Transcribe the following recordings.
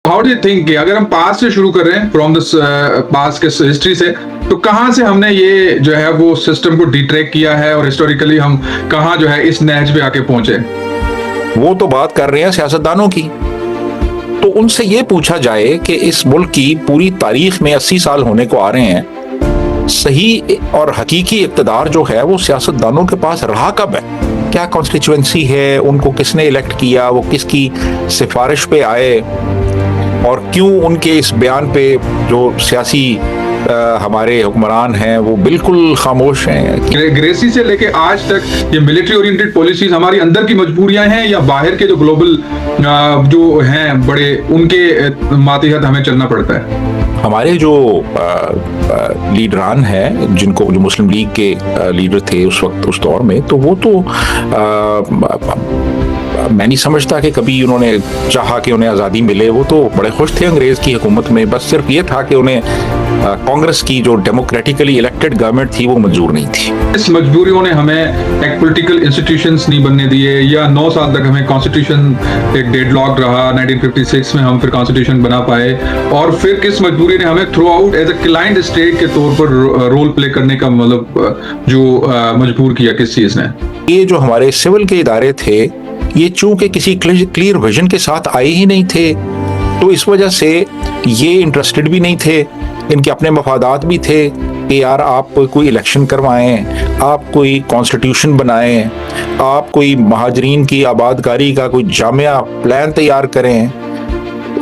How do you think कि अगर हम पास से शुरू कर रहे हैं फ्रॉम दिस पास के हिस्ट्री से, तो कहाँ से हमने ये जो है वो सिस्टम को डिट्रैक किया है और हिस्टोरिकली हम कहाँ जो है इस नहज पे आके पहुंचे? वो तो बात कर रहे हैं सियासतदानों की। तो उनसे ये पूछा जाए कि इस मुल्क की पूरी तारीख में 80 साल होने को आ रहे हैं, सही और हकीकी इक़्तिदार जो है वो सियासतदानों के पास रहा कब है? क्या कॉन्स्टिट्यूएंसी है, उनको किसने इलेक्ट किया, वो किसकी सिफारिश पे आए, और क्यों उनके इस बयान पे जो सियासी हमारे हुक्मरान हैं वो बिल्कुल खामोश हैं। ग्रेसी से लेके आज तक ये मिलिट्री ओरिएंटेड पॉलिसीज हमारी अंदर की मजबूरियां हैं या बाहर के जो ग्लोबल जो हैं बड़े उनके मातहत हमें चलना पड़ता है? हमारे जो लीडरान हैं, जिनको जो मुस्लिम लीग के लीडर थे उस वक्त उस दौर में, तो वो तो मैं नहीं समझता कि कभी उन्होंने चाहा कि उन्हें आज़ादी मिले। वो तो बड़े खुश थे अंग्रेज़ की हुकूमत में, बस सिर्फ ये था कि उन्हें कांग्रेस की जो डेमोक्रेटिकली इलेक्टेड गवर्नमेंट थी वो मंजूर नहीं थी। इस मजबूरियों ने हमें एक पॉलिटिकल इंस्टीट्यूशंस नहीं बनने दिए, या 9 साल तक हमें कॉन्स्टिट्यूशन एक डेडलॉक रहा। 1956 में हम फिर कॉन्स्टिट्यूशन बना पाए, और फिर किस मजबूरी ने हमें throughout as a client state के तौर पर रोल प्ले करने का मतलब जो मजबूर किया किस चीज ने? ये जो हमारे सिविल के इदारे थे, ये चूंकि किसी क्लियर विजन के साथ आए ही नहीं थे, तो इस वजह से ये इंटरेस्टेड भी नहीं थे। इनके अपने मफादात भी थे कि यार आप कोई इलेक्शन करवाएं, आप कोई कॉन्स्टिट्यूशन बनाएं, आप कोई महाजरीन की आबादकारी का कोई जामिया प्लान तैयार करें।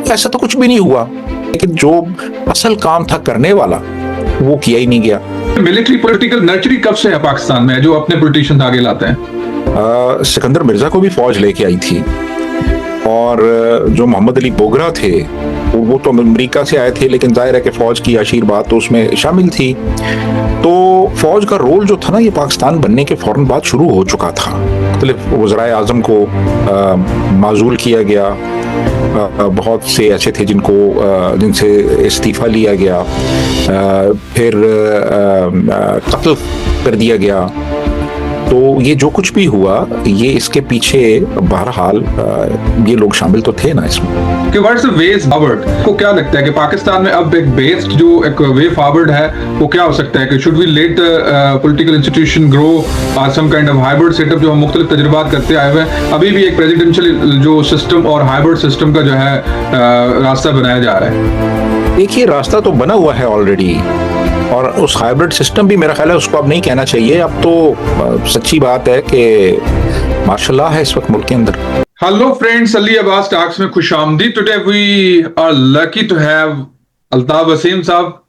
ऐसा तो कुछ भी नहीं हुआ, लेकिन जो असल काम था करने वाला वो किया ही नहीं गया। मिलिट्री पॉलिटिकल नर्चरी कब से है पाकिस्तान में जो अपने पॉलिटिशियंस आगे लाते हैं? सिकंदर मिर्जा को भी फौज लेके आई थी, और जो मोहम्मद अली बोगरा थे वो तो अमेरिका से आए थे, लेकिन जाहिर है कि फौज की आशीर्वाद तो उसमें शामिल थी। तो फौज का रोल जो था ना, ये पाकिस्तान बनने के फौरन बाद शुरू हो चुका था। मुख्तलिफ वज़राए आज़म को माजूल किया गया, बहुत से ऐसे थे जिनसे इस्तीफा लिया गया, फिर कत्ल कर दिया गया। तो ये जो कुछ भी हुआ, ये इसके पीछे बहरहाल ये लोग शामिल तो थे ना इसमें। कि व्हाट्स द वे फॉरवर्ड? को क्या लगता है कि पाकिस्तान में अब एक बेस्ड जो एक वे फॉरवर्ड है वो क्या हो सकता है? कि should we let political institution grow और some kind of hybrid setup जो हम मुख्तलिफ तजुर्बात करते आए हुए हैं? अभी भी एक प्रेसिडेंशियल जो सिस्टम और हाइब्रिड सिस्टम का जो है रास्ता बनाया जा रहा है। देखिए, रास्ता तो बना हुआ है ऑलरेडी, और उस हाइब्रिड सिस्टम भी मेरा ख्याल है उसको अब नहीं कहना चाहिए। अब तो सच्ची बात है कि माशाल्लाह है इस वक्त मुल्क के अंदर। Hello friends, Ali Abbas talks में खुशामदीद। Today we are lucky to have Altaf Wasim साहब।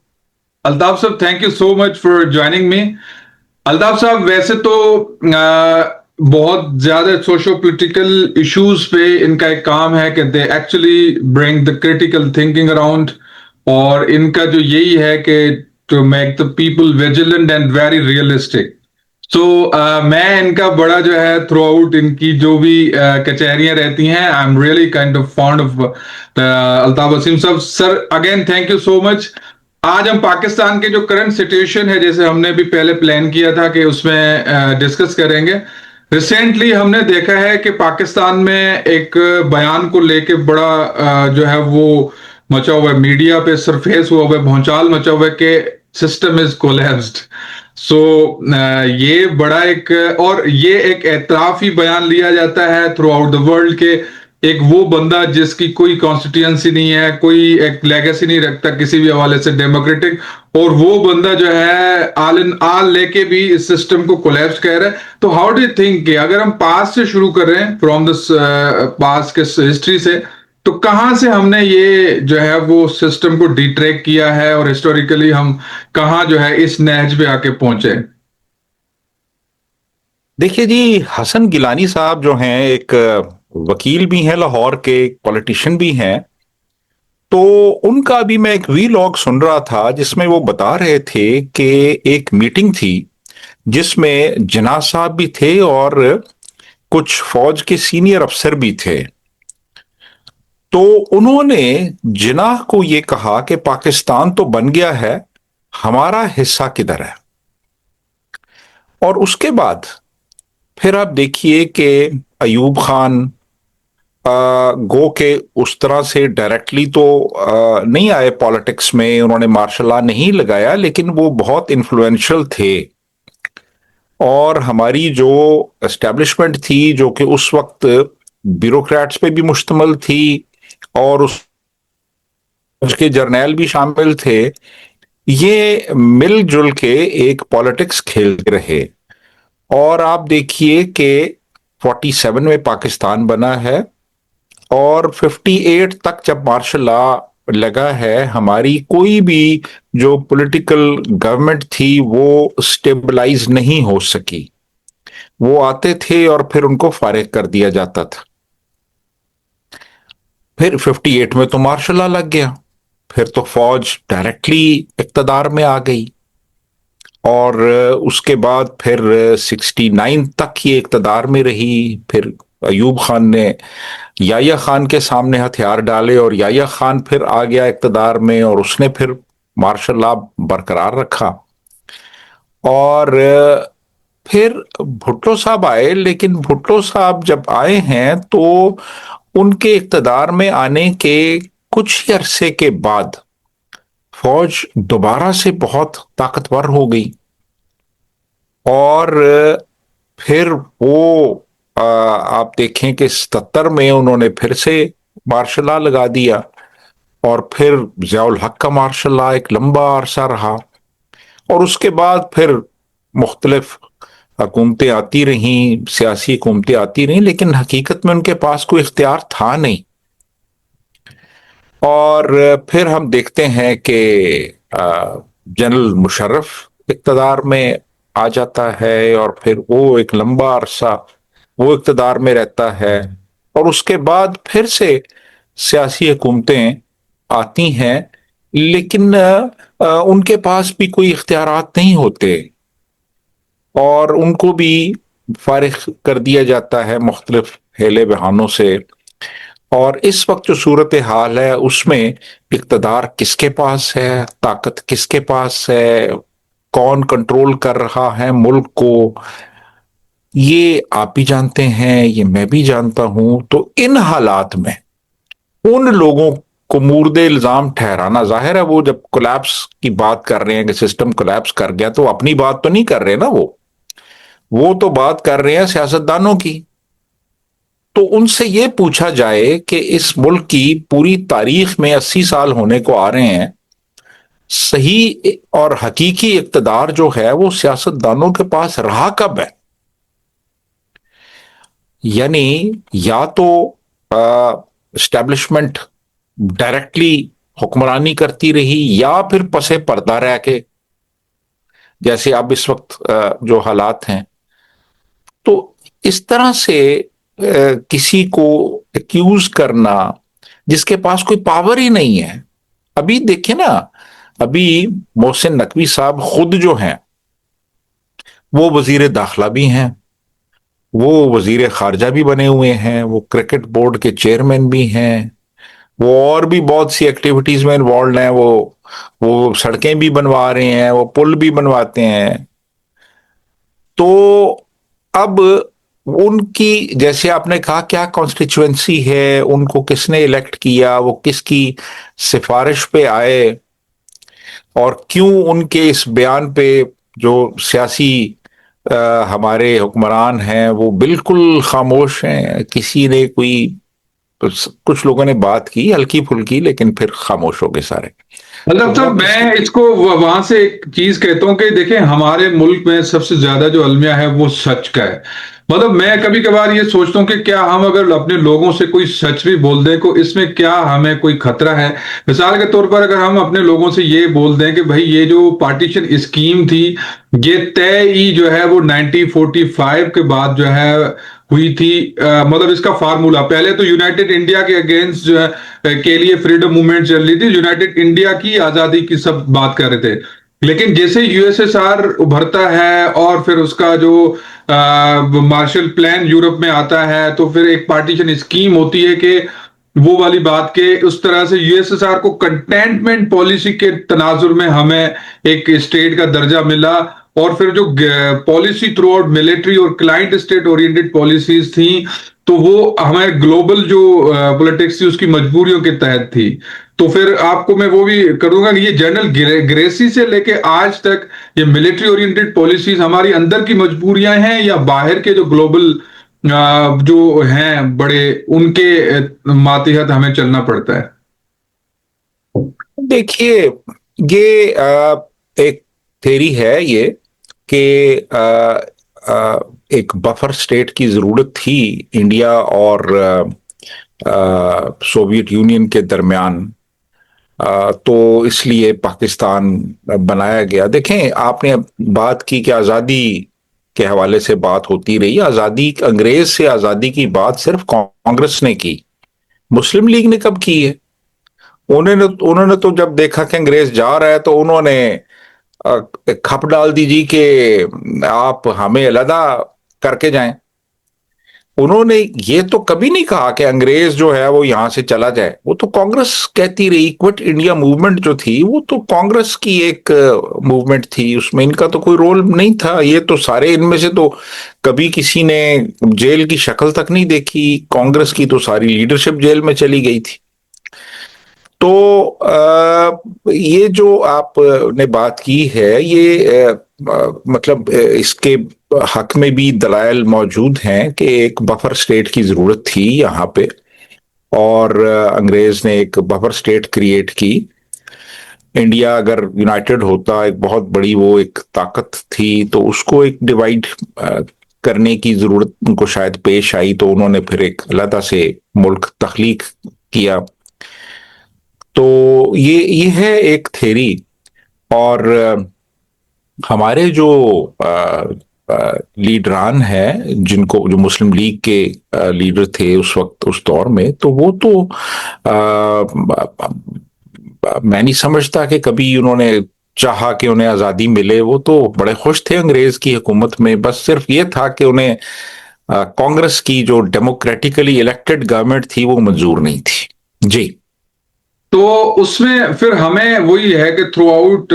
अल्ताफ साहब, thank you so much for joining me. Altaf साहब, वैसे तो बहुत ज्यादा सोशो पोलिटिकल इश्यूज पे इनका एक काम है कि they actually bring the critical thinking around, और इनका जो यही है कि to make the people vigilant and very realistic. So मैं इनका बड़ा जो है थ्रू आउट इनकी जो भी कचहरियां रहती हैं, I am really kind of fond of Altaf Wasim साहब। Sir, again thank you so much. आज हम पाकिस्तान के जो करंट सिचुएशन है, जैसे हमने भी पहले प्लान किया था कि उसमें डिस्कस करेंगे। रिसेंटली हमने देखा है कि पाकिस्तान में एक बयान को लेके बड़ा जो है वो मचा हुआ है, मीडिया पे सरफेस हुआ हुआ है, भौचाल मचा हुआ है कि सिस्टम इज कोलैप्स्ड। सो ये बड़ा एक, और ये एक एतराफी बयान लिया जाता है थ्रू आउट द वर्ल्ड के एक वो बंदा जिसकी कोई कॉन्स्टिट्यूएंसी नहीं है, कोई एक लेगेसी नहीं रखता किसी भी हवाले से डेमोक्रेटिक, और वो बंदा जो है आल इन आल लेके भी इस सिस्टम को कोलैप्स कह रहा है। तो हाउ डू यू थिंक कि अगर हम पास से शुरू कर रहे हैं फ्रॉम दिस पास के हिस्ट्री से, तो कहां से हमने ये जो है वो सिस्टम को डिट्रैक किया है और हिस्टोरिकली हम कहां जो है इस नहज पे आके पहुंचे? देखिए जी, हसन गिलानी साहब जो हैं, एक वकील भी हैं लाहौर के, पॉलिटिशियन भी हैं। तो उनका भी मैं एक वीलॉग सुन रहा था जिसमें वो बता रहे थे कि एक मीटिंग थी जिसमें जिन्ना साहब भी थे और कुछ फौज के सीनियर अफसर भी थे। तो उन्होंने जिन्ना को ये कहा कि पाकिस्तान तो बन गया है, हमारा हिस्सा किधर है? और उसके बाद फिर आप देखिए कि अयूब खान गो के उस तरह से डायरेक्टली तो नहीं आए पॉलिटिक्स में, उन्होंने मार्शल लॉ नहीं लगाया, लेकिन वो बहुत इन्फ्लुएंशियल थे। और हमारी जो एस्टेब्लिशमेंट थी, जो कि उस वक्त ब्यूरोक्रेट्स पे भी मुश्तमिल थी और उसके जर्नैल भी शामिल थे, ये मिलजुल के एक पॉलिटिक्स खेलते रहे। और आप देखिए कि 47 में पाकिस्तान बना है और 58 तक जब मार्शल लॉ लगा है, हमारी कोई भी जो पॉलिटिकल गवर्नमेंट थी वो स्टेबलाइज नहीं हो सकी। वो आते थे और फिर उनको फारिग कर दिया जाता था। फिर 58 में तो मार्शल लॉ लग गया, फिर तो फौज डायरेक्टली इक्तदार में आ गई और उसके बाद फिर 69 तक ये इक्तदार में रही। फिर अयूब खान ने याह्या खान के सामने हथियार डाले और याह्या खान फिर आ गया इक्तदार में और उसने फिर मार्शल लॉ बरकरार रखा। और फिर भुट्टो साहब आए, लेकिन भुट्टो साहब जब आए हैं तो उनके इक्तदार में आने के कुछ ही अरसे के बाद फौज दोबारा से बहुत ताकतवर हो गई और फिर वो आप देखें कि 77 में उन्होंने फिर से मार्शल लॉ लगा दिया और फिर ज़ियाउल हक का मार्शल लॉ एक लंबा अरसा रहा और उसके बाद फिर मुख्तलिफ हुकूमतें आती रहीं, सियासी हुकूमतें आती रहीं, लेकिन हकीकत में उनके पास कोई इख्तियार था नहीं। और फिर हम देखते हैं कि जनरल मुशर्रफ इक़्तिदार में आ जाता है और फिर वो एक लंबा अरसा वो इक़्तिदार में रहता है और उसके बाद फिर से सियासी हुकूमतें आती हैं, लेकिन उनके पास भी कोई इख्तियारात नहीं होते और उनको भी फारिग कर दिया जाता है मुख्तलिफ हेले बहानों से। और इस वक्त जो सूरत हाल है उसमें इक़्तिदार किसके पास है, ताकत किसके पास है, कौन कंट्रोल कर रहा है मुल्क को, ये आप भी जानते हैं, ये मैं भी जानता हूं। तो इन हालात में उन लोगों को मुर्दे इल्जाम ठहराना, जाहिर है वो जब कोलैप्स की बात कर रहे हैं कि सिस्टम कोलैप्स कर गया, तो अपनी बात तो नहीं कर रहे ना, वो तो बात कर रहे हैं सियासतदानों की। तो उनसे ये पूछा जाए कि इस मुल्क की पूरी तारीख में 80 साल होने को आ रहे हैं, सही और हकीकी इक़्तिदार जो है वो सियासतदानों के पास रहा कब है? यानी या तो एस्टेब्लिशमेंट डायरेक्टली हुक्मरानी करती रही या फिर पसे पर्दा रह के, जैसे अब इस वक्त जो हालात हैं। तो इस तरह से किसी को एक्यूज करना जिसके पास कोई पावर ही नहीं है। अभी देखिए ना, अभी मोहसिन नकवी साहब खुद जो हैं वो वजीर दाखिला भी हैं, वो वजीर खारजा भी बने हुए हैं, वो क्रिकेट बोर्ड के चेयरमैन भी हैं, वो और भी बहुत सी एक्टिविटीज में इन्वॉल्व हैं, वो सड़कें भी बनवा रहे हैं, वो पुल भी बनवाते हैं। तो अब उनकी, जैसे आपने कहा, क्या कॉन्स्टिट्यूएंसी है, उनको किसने इलेक्ट किया, वो किसकी सिफारिश पे आए और क्यों उनके इस बयान पे जो सियासी हमारे हुक्मरान हैं वो बिल्कुल खामोश हैं। किसी ने कोई, कुछ लोगों ने बात की हल्की फुल्की, लेकिन फिर खामोश हो गए सारे। मतलब साहब मैं इसको वहां से एक चीज कहता हूं कि देखें, हमारे मुल्क में सबसे ज्यादा जो अलमिया है वो सच का है। मतलब मैं कभी कभार ये सोचता हूँ कि क्या हम अगर अपने लोगों से कोई सच भी बोल दें तो इसमें क्या हमें कोई खतरा है। मिसाल के तौर पर अगर हम अपने लोगों से ये बोल दें कि भाई ये जो पार्टीशन स्कीम थी ये तय ही जो है वो 1945 के बाद जो है हुई थी। मतलब इसका फार्मूला पहले तो यूनाइटेड इंडिया के अगेंस्ट जो है के लिए फ्रीडम मूवमेंट चल रही थी, यूनाइटेड इंडिया की आजादी की सब बात कर रहे थे। लेकिन जैसे यूएसएसआर उभरता है और फिर उसका जो मार्शल प्लान यूरोप में आता है, तो फिर एक पार्टीशन स्कीम होती है कि वो वाली बात के उस तरह से यूएसएसआर को कंटेनमेंट पॉलिसी के तनाजुर में हमें एक स्टेट का दर्जा मिला और फिर जो पॉलिसी थ्रू आउट मिलिट्री और क्लाइंट स्टेट ओरिएंटेड पॉलिसीज थी, तो वो हमारे ग्लोबल जो पॉलिटिक्स थी उसकी मजबूरियों के तहत थी। तो फिर आपको मैं वो भी करूंगा कि ये जनरल ग्रेसी से लेके आज तक ये मिलिट्री ओरिएंटेड पॉलिसीज हमारी अंदर की मजबूरियां हैं या बाहर के जो ग्लोबल जो हैं बड़े, उनके मातहत हमें चलना पड़ता है। देखिए, ये एक थेरी है ये कि एक बफर स्टेट की जरूरत थी इंडिया और सोवियत यूनियन के दरमियान। तो इसलिए पाकिस्तान बनाया गया। देखें, आपने बात की कि आज़ादी के हवाले से बात होती रही। आज़ादी, अंग्रेज से आज़ादी की बात सिर्फ कांग्रेस ने की, मुस्लिम लीग ने कब की है? उन्होंने तो जब देखा कि अंग्रेज जा रहा है तो उन्होंने खप डाल दी जी कि आप हमें अलहदा करके जाएं। उन्होंने ये तो कभी नहीं कहा कि अंग्रेज जो है वो यहां से चला जाए। वो तो कांग्रेस कहती रही। क्विट इंडिया मूवमेंट जो थी वो तो कांग्रेस की एक मूवमेंट थी, उसमें इनका तो कोई रोल नहीं था। ये तो सारे, इनमें से तो कभी किसी ने जेल की शक्ल तक नहीं देखी। कांग्रेस की तो सारी लीडरशिप जेल में चली गई थी। तो ये जो आपने बात की है, ये मतलब इसके हक में भी दलाइल मौजूद हैं कि एक बफर स्टेट की जरूरत थी यहाँ पे, और अंग्रेज ने एक बफर स्टेट क्रिएट की। इंडिया अगर यूनाइटेड होता, एक बहुत बड़ी वो एक ताकत थी, तो उसको एक डिवाइड करने की जरूरत उनको शायद पेश आई, तो उन्होंने फिर एक अलग से मुल्क तख्लीक किया। तो ये है एक थेरी। और हमारे जो लीडरान हैं, जिनको, जो मुस्लिम लीग के लीडर थे उस वक्त, उस दौर में, तो वो तो मैं नहीं समझता कि कभी उन्होंने चाहा कि उन्हें आज़ादी मिले। वो तो बड़े खुश थे अंग्रेज की हुकूमत में। बस सिर्फ ये था कि उन्हें कांग्रेस की जो डेमोक्रेटिकली इलेक्टेड गवर्नमेंट थी वो मंजूर नहीं थी। जी। तो उसमें फिर हमें वही है कि थ्रू आउट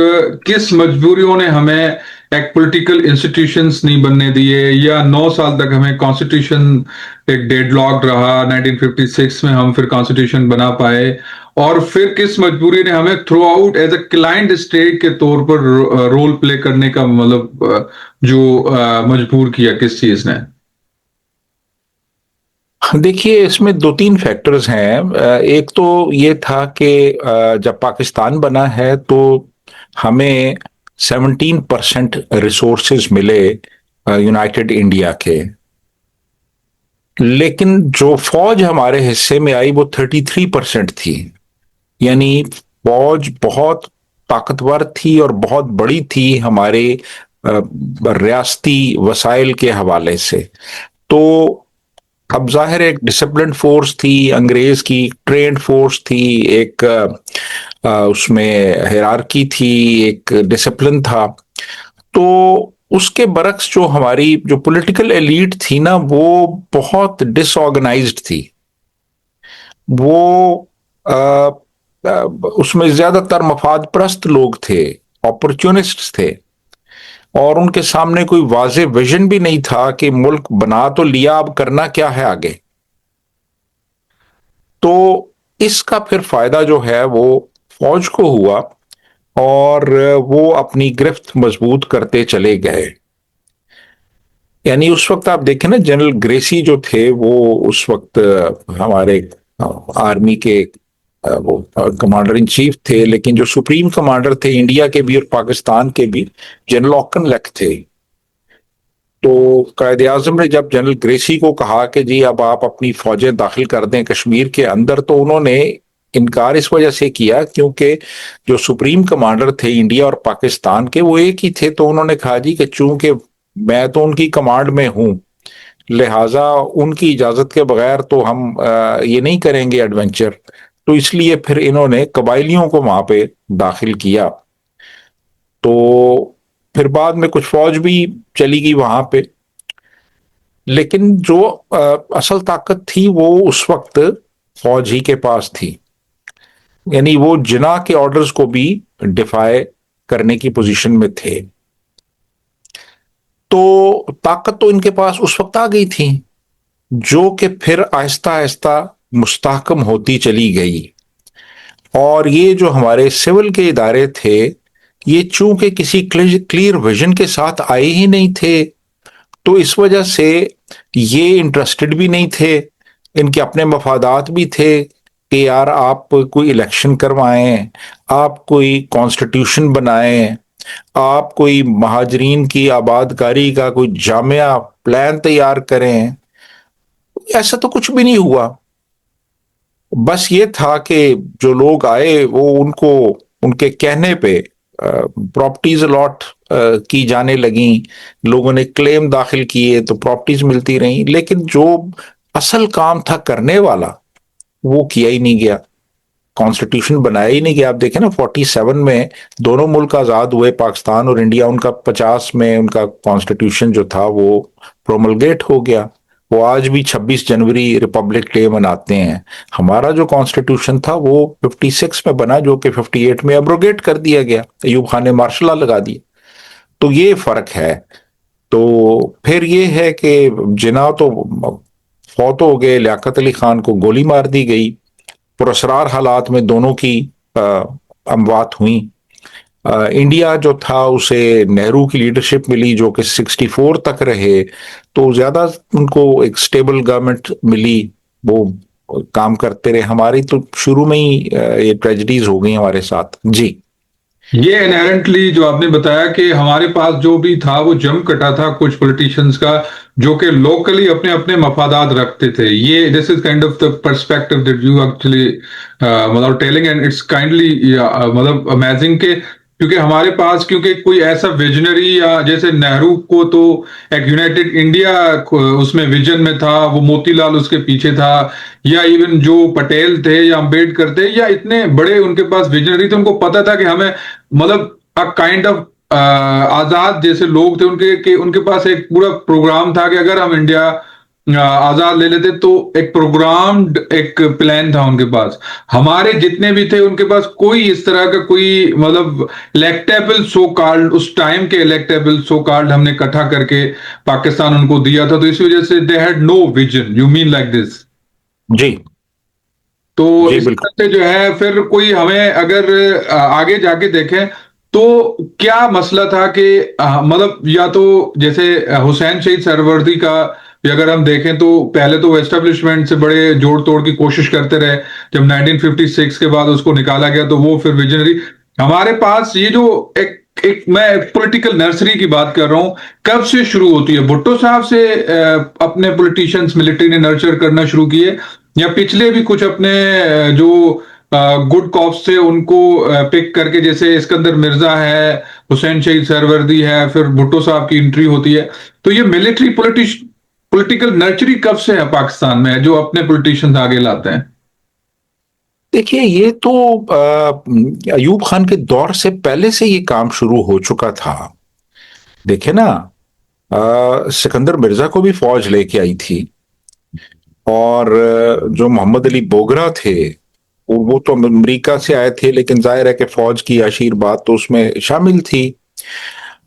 किस मजबूरियों ने हमें एक पॉलिटिकल इंस्टीट्यूशंस नहीं बनने दिए, या 9 साल तक हमें कॉन्स्टिट्यूशन एक डेडलॉक रहा। 1956 में हम फिर कॉन्स्टिट्यूशन बना पाए, और फिर किस मजबूरी ने हमें throughout as a client state के तौर पर रोल प्ले करने का मतलब जो मजबूर किया, किस चीज ने? देखिए, इसमें दो तीन फैक्टर्स हैं। एक तो ये था कि जब पाकिस्तान बना है तो हमें 17% रिसोर्सेज मिले यूनाइटेड इंडिया के, लेकिन जो फौज हमारे हिस्से में आई वो 33% थी। यानी फौज बहुत ताकतवर थी और बहुत बड़ी थी हमारे रियासती वसाइल के हवाले से। तो अब जाहिर एक डिसिप्लिन फोर्स थी, अंग्रेज की ट्रेंड फोर्स थी, एक उसमें हिरारकी थी, एक डिसिप्लिन था। तो उसके बरक्स जो हमारी जो पॉलिटिकल एलीट थी ना, वो बहुत डिसऑर्गेनाइज्ड थी। वो आ, आ, उसमें ज्यादातर मफाद परस्त लोग थे, अपॉर्चुनिस्ट थे, और उनके सामने कोई वाज़े विजन भी नहीं था कि मुल्क बना तो लिया, अब करना क्या है आगे। तो इसका फिर फायदा जो है वो फौज को हुआ, और वो अपनी गिरफ्त मजबूत करते चले गए। यानी उस वक्त आप देखें ना, जनरल ग्रेसी जो थे वो उस वक्त हमारे आर्मी के वो कमांडर इन चीफ थे, लेकिन जो सुप्रीम कमांडर थे इंडिया के भी और पाकिस्तान के भी, जनरल ऑकनलेक थे। तो कायदे आजम ने जब जनरल ग्रेसी को कहा कि जी अब आप अपनी फौजें दाखिल कर दें कश्मीर के अंदर, तो उन्होंने इनकार इस वजह से किया क्योंकि जो सुप्रीम कमांडर थे इंडिया और पाकिस्तान के वो एक ही थे। तो उन्होंने कहा जी कि चूंकि मैं तो उनकी कमांड में हूं, लिहाजा उनकी इजाजत के बगैर तो हम ये नहीं करेंगे एडवेंचर। तो इसलिए फिर इन्होंने कबायलियों को वहां पे दाखिल किया। तो फिर बाद में कुछ फौज भी चली गई वहां पे, लेकिन जो असल ताकत थी वो उस वक्त फौज ही के पास थी। यानी वो जिना के ऑर्डर्स को भी डिफाई करने की पोजीशन में थे। तो ताकत तो इनके पास उस वक्त आ गई थी, जो कि फिर आहिस्ता आहिस्ता मुस्तहकम होती चली गई। और ये जो हमारे सिविल के इदारे थे, ये चूंकि किसी क्लियर विजन के साथ आए ही नहीं थे, तो इस वजह से ये इंटरेस्टेड भी नहीं थे। इनके अपने मफादात भी थे कि यार आप कोई इलेक्शन करवाएं, आप कोई कॉन्स्टिट्यूशन बनाएं, आप कोई महाजरीन की आबादकारी का कोई जामिया प्लान तैयार करें। ऐसा तो कुछ भी नहीं हुआ। बस ये था कि जो लोग आए वो उनको उनके कहने पे प्रॉपर्टीज अलॉट की जाने लगी, लोगों ने क्लेम दाखिल किए तो प्रॉपर्टीज मिलती रहीं, लेकिन जो असल काम था करने वाला वो किया ही नहीं गया, कॉन्स्टिट्यूशन बनाया ही नहीं गया। आप देखें ना, 47 में दोनों मुल्क आजाद हुए, पाकिस्तान और इंडिया, उनका 50 में उनका कॉन्स्टिट्यूशन जो था वो प्रोमलगेट हो गया। वो आज भी 26 जनवरी रिपब्लिक डे मनाते हैं। हमारा जो कॉन्स्टिट्यूशन था वो 56 में बना, जो कि 58 में एब्रोगेट कर दिया गया, अयूब खान ने मार्शल लॉ लगा दिया। तो ये फर्क है। तो फिर ये है कि जिना तो फौत हो गए, लियाकत अली खान को गोली मार दी गई, पुरस्रार हालात में दोनों की अमवात हुई। इंडिया जो था उसे नेहरू की लीडरशिप मिली, जो कि 64 तक रहे, तो ज्यादा उनको एक स्टेबल गवर्नमेंट मिली, वो काम करते रहे। हमारी तो शुरू में ही ये ट्रेजेडीज हो गई हमारे साथ जी। ये इनहेरेंटली जो आपने बताया कि हमारे पास जो भी था वो जम कटा था कुछ पॉलिटिशियंस का, जो कि लोकली अपने अपने मफादात रखते थे। ये this is kind of the perspective that you actually मतलब टेलिंग, एंड इट्स काइंडली मतलब अमेजिंग के, क्योंकि हमारे पास क्योंकि कोई ऐसा विजनरी या जैसे नेहरू को तो एक यूनाइटेड इंडिया उसमें विजन में था, वो मोतीलाल उसके पीछे था, या इवन जो पटेल थे या अंबेडकर थे, या इतने बड़े उनके पास विजनरी थे, उनको पता था कि हमें मतलब अ काइंड ऑफ आजाद जैसे लोग थे उनके कि उनके पास एक पूरा प्रोग्राम था कि अगर हम इंडिया आजाद ले लेते तो एक प्रोग्राम्ड एक प्लान था उनके पास। हमारे जितने भी थे उनके पास कोई इस तरह का कोई मतलब इलेक्टेबल सो कॉल्ड, उस टाइम के इलेक्टेबल सो कॉल्ड हमने इकट्ठा करके पाकिस्तान उनको दिया था, तो इस वजह से they had no vision. You mean like this? जी तो जी इस बिल्कुल। तरह से जो है फिर कोई हमें अगर आगे जाके देखें तो क्या मसला था कि मतलब या तो जैसे हुसैन शहीद सरवर्दी का भी अगर हम देखें तो पहले तो वो एस्टेब्लिशमेंट से बड़े जोड़ तोड़ की कोशिश करते रहे, जब 1956 के बाद उसको निकाला गया तो वो फिर विजनरी। हमारे पास ये जो एक एक मैं पॉलिटिकल नर्सरी की बात कर रहा हूं, कब से शुरू होती है? भुट्टो साहब से अपने पॉलिटिशियंस मिलिट्री ने नर्चर करना शुरू किए, या पिछले भी कुछ अपने जो गुड कॉप्स थे उनको पिक करके, जैसे इस्कंदर मिर्जा है, हुसैन शहीद सरवर्दी है, फिर भुट्टो साहब की एंट्री होती है। तो ये मिलिट्री पॉलिटिकल नर्चरी कब से है पाकिस्तान में जो अपने पॉलिटिशियंस आगे लाते हैं? देखिए, ये तो अयूब खान के दौर से पहले से ये काम शुरू हो चुका था। देखे ना, सिकंदर मिर्जा को भी फौज लेके आई थी, और जो मोहम्मद अली बोगरा थे वो तो अमेरिका से आए थे, लेकिन जाहिर है कि फौज की आशीर्वाद तो उसमें शामिल थी।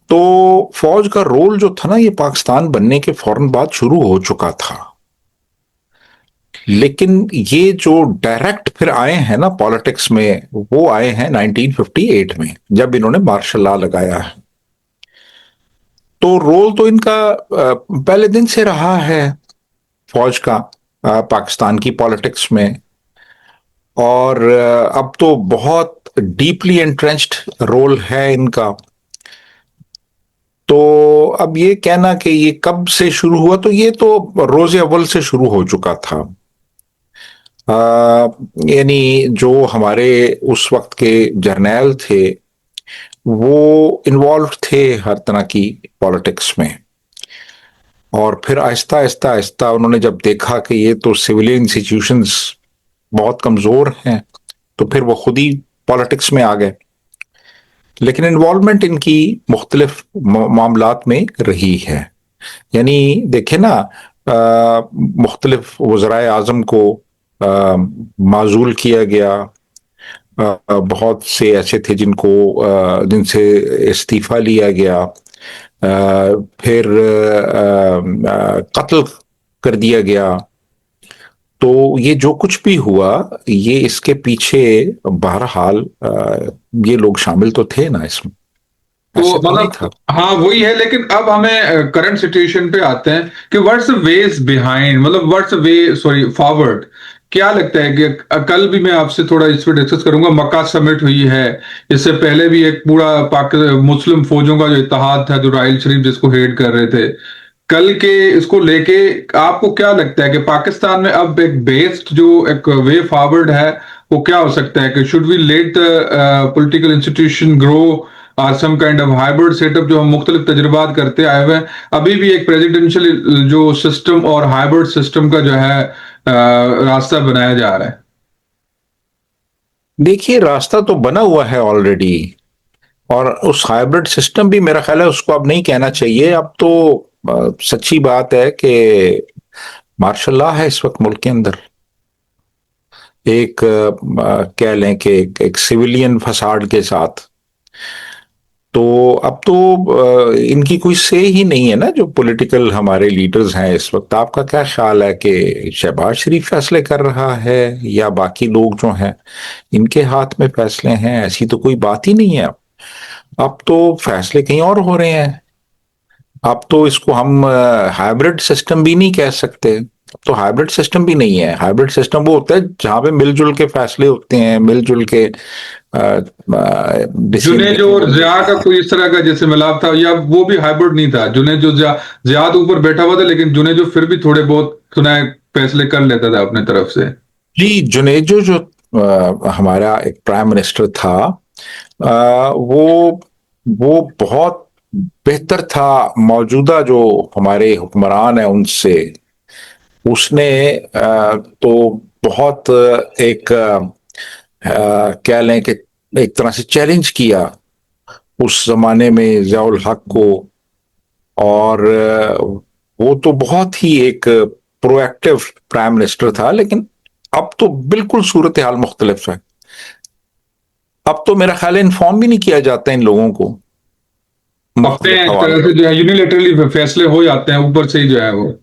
तो फौज का रोल जो था ना, ये पाकिस्तान बनने के फौरन बाद शुरू हो चुका था। लेकिन ये जो डायरेक्ट फिर आए हैं ना पॉलिटिक्स में, वो आए हैं 1958 में, जब इन्होंने मार्शल लॉ लगाया है। तो रोल तो इनका पहले दिन से रहा है फौज का पाकिस्तान की पॉलिटिक्स में, और अब तो बहुत डीपली एंट्रेंच्ड रोल है इनका। तो अब ये कहना कि ये कब से शुरू हुआ, तो ये तो रोज़े अव्वल से शुरू हो चुका था। यानी जो हमारे उस वक्त के जर्नैल थे वो इन्वॉल्व थे हर तरह की पॉलिटिक्स में, और फिर आहिस्ता आहिस्ता आहिस्ता उन्होंने जब देखा कि ये तो सिविलियन इंस्टीट्यूशंस बहुत कमजोर हैं, तो फिर वो खुद ही पॉलिटिक्स में आ गए। लेकिन इन्वॉल्वमेंट इनकी मुख्तलिफ मामलात में रही है। यानी देखे ना, मुख्तलिफ वज़राए आज़म को माजूल किया गया, बहुत से ऐसे थे जिनको जिनसे इस्तीफा लिया गया, फिर कत्ल कर दिया गया। तो ये जो कुछ भी हुआ, ये इसके पीछे बहरहाल ये लोग शामिल तो थे ना इसमें, तो ऐसे तो नहीं मतलब था। हाँ वही है, लेकिन अब हमें करंट सिचुएशन पे आते हैं कि व्हाट्स वेज बिहाइंड, मतलब व्हाट्स वे सॉरी फॉरवर्ड। क्या लगता है कि कल भी मैं आपसे थोड़ा इस पे डिस्कस करूंगा, मक्का समिट हुई है, इससे पहले भी एक पूरा पाक मुस्लिम फौजों का जो इत्तेहाद था, जो राइल शरीफ जिसको हेड कर रहे थे, कल के इसको लेके आपको क्या लगता है कि पाकिस्तान में अब एक बेस्ड जो एक वे फॉरवर्ड है वो क्या हो सकता है? कि should we let the political institution grow और some kind of hybrid setup, जो हम मुख्तलिफ तजुर्बात करते आए हुए हैं, अभी भी एक प्रेसिडेंशियल जो सिस्टम और हाइब्रिड सिस्टम का जो है रास्ता बनाया जा रहा है? देखिए, रास्ता तो बना हुआ है ऑलरेडी, और उस हाइब्रिड सिस्टम भी मेरा ख्याल है उसको अब नहीं कहना चाहिए। अब तो सच्ची बात है कि मार्शल लॉ है इस वक्त मुल्क के अंदर। एक कह लें कि एक सिविलियन फसाड के साथ। तो अब तो इनकी कोई से ही नहीं है ना, जो पॉलिटिकल हमारे लीडर्स हैं इस वक्त। आपका क्या ख्याल है कि शहबाज शरीफ फैसले कर रहा है या बाकी लोग जो हैं इनके हाथ में फैसले हैं? ऐसी तो कोई बात ही नहीं है। अब तो फैसले कहीं और हो रहे हैं। अब तो इसको हम हाइब्रिड सिस्टम भी नहीं कह सकते। अब तो हाइब्रिड सिस्टम भी नहीं है। हाइब्रिड सिस्टम वो होता है जहां पे मिलजुल के फैसले होते हैं, मिलजुल के डिसीजन जुनेजो मेकिंग और होती जिया का है। कोई इस तरह का जैसे मिलाप था, या वो भी हाइब्रिड नहीं था? जुनेजो जियाद ऊपर बैठा हुआ था, लेकिन जुनेजो फिर भी थोड़े बहुत सुना है फैसले कर लेता था अपने तरफ से। जी, जुनेजो जो हमारा एक प्राइम मिनिस्टर था, वो बहुत बेहतर था मौजूदा जो हमारे हुक्मरान हैं उनसे। उसने तो बहुत एक कह लें कि एक तरह से चैलेंज किया उस जमाने में जियाउल हक को। और वो तो बहुत ही एक प्रोएक्टिव प्राइम मिनिस्टर था। लेकिन अब तो बिल्कुल सूरत हाल मुख्तलिफ है। अब तो मेरा ख्याल है इन्फॉर्म भी नहीं किया जाता इन लोगों को अपने मुख्तलिफ एक हवालों तरह से जो है यूनिलेटरली फैसले हो जाते हैं ऊपर से ही जो है वो।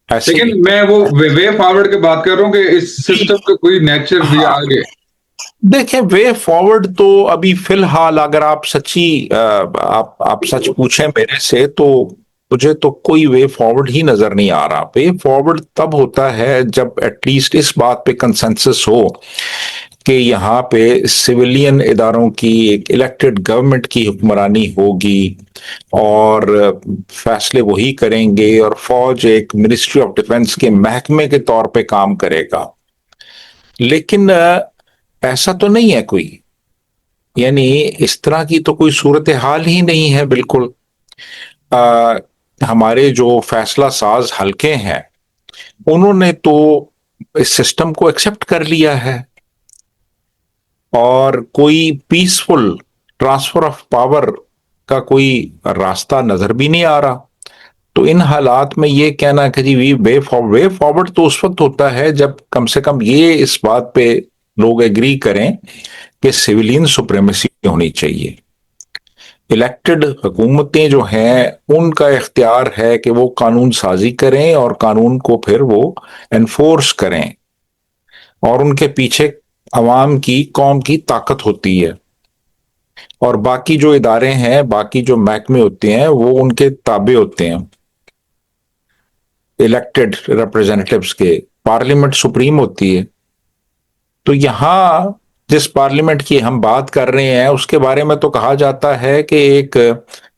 ऐसे लेकिन ही। मैं वो वे फॉरवर्ड की बात कर रहा हूँ कि इस सिस्टम का कोई नेचर भी हाँ, आगे। देखें, वे फॉरवर्ड तो अभी फिलहाल अगर आप सच्ची आप सच पूछें मेरे से, तो मुझे तो कोई वे फॉरवर्ड ही नजर नहीं आ रहा। वे फॉरवर्ड तब होता है जब एटलीस्ट इस बात पे कंसेंसस हो कि यहाँ पे सिविलियन इदारों की एक इलेक्टेड गवर्नमेंट की हुक्मरानी होगी, और फैसले वही करेंगे, और फौज एक मिनिस्ट्री ऑफ डिफेंस के महकमे के तौर पे काम करेगा। लेकिन ऐसा तो नहीं है कोई। यानी इस तरह की तो कोई सूरत हाल ही नहीं है बिल्कुल। आ, हमारे जो फैसला साज हलके हैं उन्होंने तो इस सिस्टम को एक्सेप्ट कर लिया है, और कोई पीसफुल ट्रांसफर ऑफ पावर का कोई रास्ता नजर भी नहीं आ रहा। तो इन हालात में ये कहना कि जी वे फॉरवर्ड तो उस वक्त होता है जब कम से कम ये इस बात पे लोग एग्री करें कि सिविलियन सुप्रीमेसी होनी चाहिए। इलेक्टेड हुकूमतें जो हैं उनका इख्तियार है कि वो कानून साजी करें और कानून को फिर वो एनफोर्स करें, और उनके पीछे अवाम की, कौम की ताकत होती है। और बाकी जो इदारे हैं, बाकी जो महकमे होते हैं, वो उनके ताबे होते हैं इलेक्टेड रिप्रेजेंटेटिव्स के। पार्लियामेंट सुप्रीम होती है। तो यहां जिस पार्लियामेंट की हम बात कर रहे हैं उसके बारे में तो कहा जाता है कि एक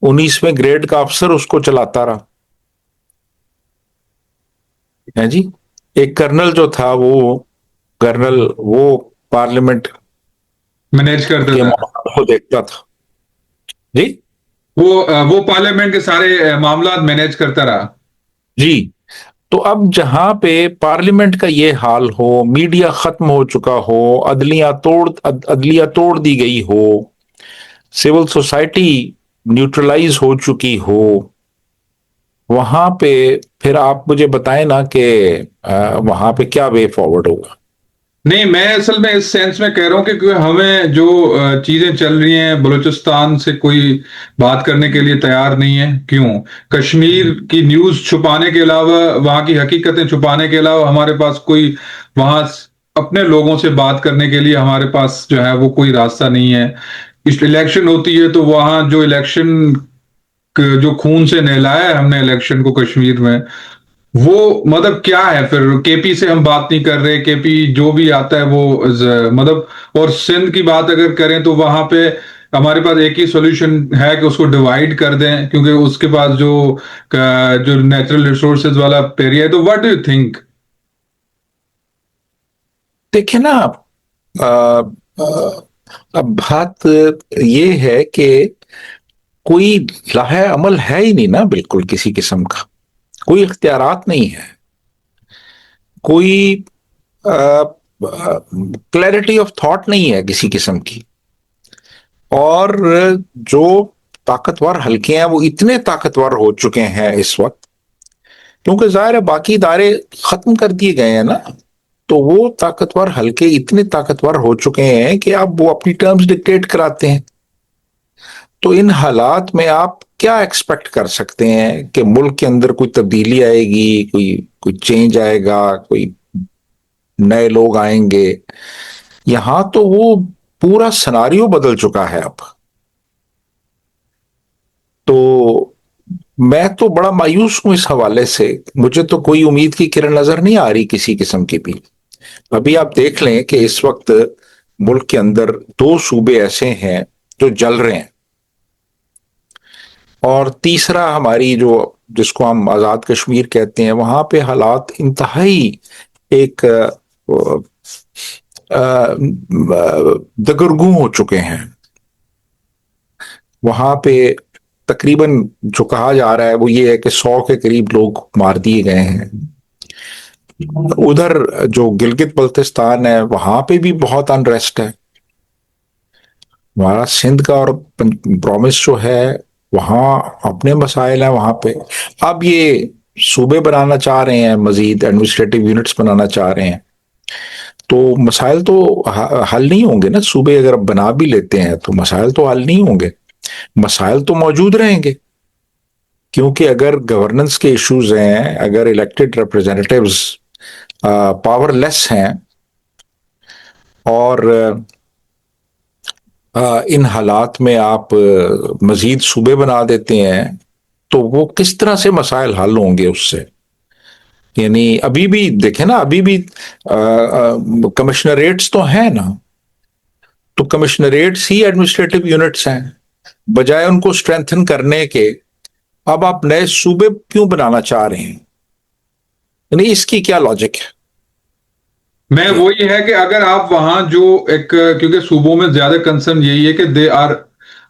19वें ग्रेड का अफसर उसको चलाता रहा है जी। एक कर्नल जो था, वो कर्नल वो पार्लियामेंट मैनेज करता के था। मामलों को देखता था जी। वो पार्लियामेंट के सारे मामला मैनेज करता रहा। जी। तो अब जहां पे पार्लियामेंट का ये हाल हो, मीडिया खत्म हो चुका हो, अदलिया तोड़ दी गई हो, सिविल सोसाइटी न्यूट्रलाइज हो चुकी हो, वहां पे फिर आप मुझे बताएं ना कि वहां पे क्या वे फॉरवर्ड होगा। नहीं, मैं असल में इस सेंस में कह रहा हूँ कि हमें जो चीजें चल रही हैं, बलूचिस्तान से कोई बात करने के लिए तैयार नहीं है। क्यों? कश्मीर की न्यूज छुपाने के अलावा, वहां की हकीकतें छुपाने के अलावा हमारे पास कोई वहां अपने लोगों से बात करने के लिए हमारे पास जो है वो कोई रास्ता नहीं है। इस इलेक्शन होती है तो वहां जो इलेक्शन जो खून से नहलाया है हमने इलेक्शन को कश्मीर में, वो मतलब क्या है? फिर केपी से हम बात नहीं कर रहे, केपी जो भी आता है वो मतलब, और सिंध की बात अगर करें तो वहां पे हमारे पास एक ही सॉल्यूशन है कि उसको डिवाइड कर दें, क्योंकि उसके पास जो नेचुरल रिसोर्सेज वाला एरिया है। तो व्हाट डू यू थिंक? देखिए ना, अ, अ, अब बात ये है कि कोई लाहे अमल है ही नहीं ना, बिल्कुल किसी किस्म का कोई इख्तियारात नहीं है, कोई क्लैरिटी ऑफ थॉट नहीं है किसी किस्म की। और जो ताकतवर हल्के हैं वो इतने ताकतवर हो चुके हैं इस वक्त, क्योंकि जाहिर है बाकी इदारे खत्म कर दिए गए हैं ना, तो वो ताकतवर हल्के इतने ताकतवर हो चुके हैं कि अब वो अपनी टर्म्स डिक्टेट कराते हैं। तो इन हालात में आप क्या एक्सपेक्ट कर सकते हैं कि मुल्क के अंदर कोई तब्दीली आएगी, कोई कोई चेंज आएगा, कोई नए लोग आएंगे? यहां तो वो पूरा सिनारियो बदल चुका है अब। तो मैं तो बड़ा मायूस हूं इस हवाले से। मुझे तो कोई उम्मीद की किरण नजर नहीं आ रही किसी किस्म की भी। अभी आप देख लें कि इस वक्त मुल्क के अंदर दो सूबे ऐसे हैं जो जल रहे हैं, और तीसरा हमारी जो जिसको हम आजाद कश्मीर कहते हैं, वहां पे हालात इंतहाई एक दगरगू हो चुके हैं। वहां पे तकरीबन जो कहा जा रहा है वो ये है कि 100 के करीब लोग मार दिए गए हैं। उधर जो गिलगित बल्तिस्तान है वहां पे भी बहुत अनरेस्ट है। हमारा सिंध का और प्रॉमिस जो है, वहां अपने मसाइल हैं वहां पे। अब ये सूबे बनाना चाह रहे हैं, मजीद एडमिनिस्ट्रेटिव यूनिट्स बनाना चाह रहे हैं, तो मसाइल तो हल नहीं होंगे ना। सूबे अगर बना भी लेते हैं तो मसाइल तो हल नहीं होंगे, मसाइल तो मौजूद रहेंगे। क्योंकि अगर गवर्नेंस के इश्यूज हैं, अगर इलेक्टेड रिप्रेजेंटेटिव्स पावरलेस हैं, और इन हालात में आप मजीद सूबे बना देते हैं, तो वो किस तरह से मसाइल हल होंगे उससे? यानी अभी भी देखें ना, अभी भी कमिश्नरेट्स तो हैं ना, तो कमिश्नरेट्स ही एडमिनिस्ट्रेटिव यूनिट्स हैं। बजाय उनको स्ट्रेंथन करने के, अब आप नए सूबे क्यों बनाना चाह रहे हैं? यानी इसकी क्या लॉजिक है? मैं कि वही है कि अगर आप वहां जो एक, क्योंकि सूबों में ज्यादा कंसर्न यही है कि they are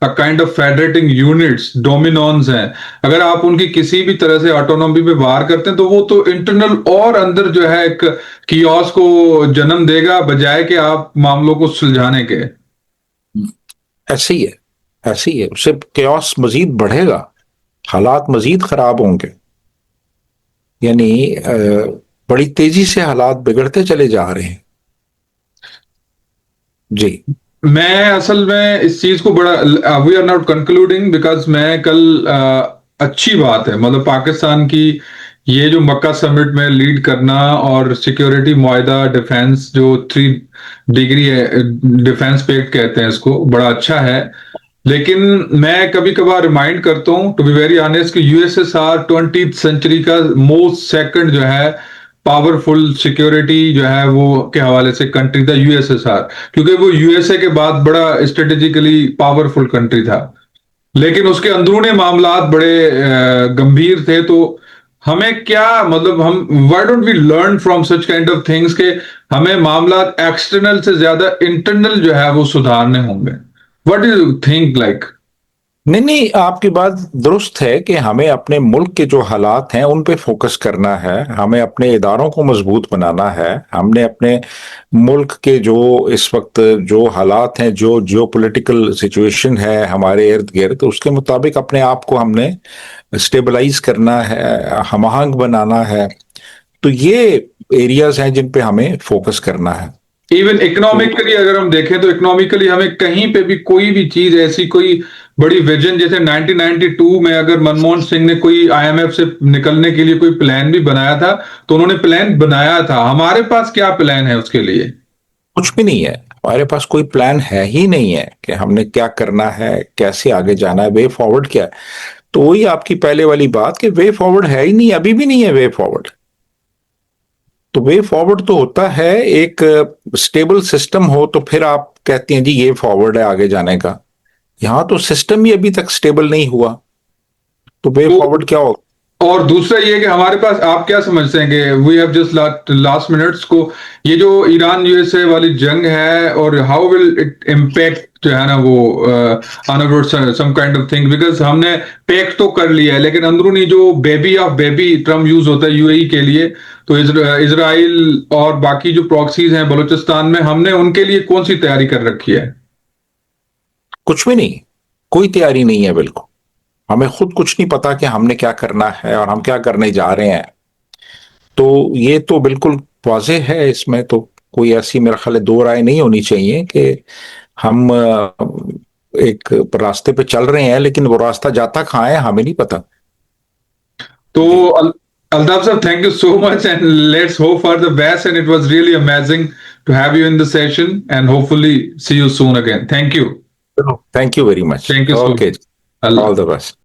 a kind of federating units, dominance हैं। अगर आप उनकी किसी भी तरह से ऑटोनॉमी पे वार करते हैं तो वो तो इंटरनल और अंदर जो है एक कियोस को जन्म देगा, बजाय कि आप मामलों को सुलझाने के। ऐसे ही है, ऐसे ही है, उससे chaos मजीद बढ़ेगा, हालात मजीद खराब होंगे। यानी बड़ी तेजी से हालात बिगड़ते चले जा रहे हैं। जी। मैं असल में इस चीज को बड़ा, we are not concluding because मैं कल अच्छी बात है मतलब पाकिस्तान की ये जो मक्का समिट में लीड करना और सिक्योरिटी मुआहदा डिफेंस जो 3 डिग्री है, डिफेंस पैक्ट कहते हैं इसको, बड़ा अच्छा है। लेकिन मैं कभी कभार रिमाइंड करता हूँ टू बी वेरी ऑनेस्ट कि यूएसएसआर 20th सेंचुरी का मोस्ट सेकंड जो है पावरफुल सिक्योरिटी जो है वो के हवाले से कंट्री था यूएसएसआर, क्योंकि वो यूएसए के बाद बड़ा स्ट्रेटेजिकली पावरफुल कंट्री था। लेकिन उसके अंदरूनी मामलात बड़े गंभीर थे। तो हमें क्या मतलब, हम why don't we learn from such kind of things के हमें मामलात एक्सटर्नल से ज्यादा इंटरनल जो है वो सुधारने होंगे। What do you think like? नहीं नहीं, आपकी बात दुरुस्त है कि हमें अपने मुल्क के जो हालात हैं उन पे फोकस करना है, हमें अपने इदारों को मजबूत बनाना है, हमने अपने मुल्क के जो इस वक्त जो हालात हैं, जो जियो पोलिटिकल सिचुएशन है हमारे इर्द गिर्द, उसके मुताबिक अपने आप को हमने स्टेबलाइज करना है, हम आहंग बनाना है। तो ये एरियाज हैं जिन पे हमें फोकस करना है। इवन इकोनॉमिकली अगर हम देखें तो इकोनॉमिकली हमें कहीं पे भी कोई भी चीज ऐसी कोई बड़ी विजन, जैसे 1992 में अगर मनमोहन सिंह ने कोई आईएमएफ से निकलने के लिए कोई प्लान भी बनाया था, तो उन्होंने प्लान बनाया था। हमारे पास क्या प्लान है उसके लिए? कुछ भी नहीं है, हमारे पास कोई प्लान है ही नहीं है कि हमने क्या करना है, कैसे आगे जाना है, वे फॉरवर्ड क्या है। तो वही आपकी पहले वाली बात कि वे फॉरवर्ड है ही नहीं, अभी भी नहीं है वे फॉरवर्ड। तो वे फॉरवर्ड तो होता है एक स्टेबल सिस्टम हो तो फिर आप कहते हैं जी ये फॉरवर्ड है आगे जाने का। यहां तो सिस्टम ही अभी तक स्टेबल नहीं हुआ, तो वे तो फॉरवर्ड क्या होगा? और दूसरा ये कि हमारे पास, आप क्या समझते हैं कि we have just last minutes को, ये जो ईरान यूएसए वाली जंग है, और हाउ विल इट इम्पैक्ट जो है ना वो अनअबाउट some kind of thing, because हमने पैक तो कर लिया है, लेकिन अंदरूनी जो baby of baby term use होता है यूएई के लिए, तो इजराइल और बाकी जो प्रॉक्सीज हैं बलूचिस्तान में, हमने उनके लिए कौन सी तैयारी कर रखी है? कुछ भी नहीं, कोई तैयारी नहीं है बिल्कुल। हमें खुद कुछ नहीं पता कि हमने क्या करना है और हम क्या करने जा रहे हैं। तो ये तो बिल्कुल वाज़ेह है, इसमें तो कोई ऐसी मेरा ख्याल है दो राय नहीं होनी चाहिए कि हम एक रास्ते पे चल रहे हैं लेकिन वो रास्ता जाता कहाँ है हमें नहीं पता। तो जी, Altaf sir, thank you so much, and let's hope for the best. And it was really amazing to have you in the session, and hopefully see you soon again. Thank you. Thank you very much. Thank you so okay, much. Allah. All the best.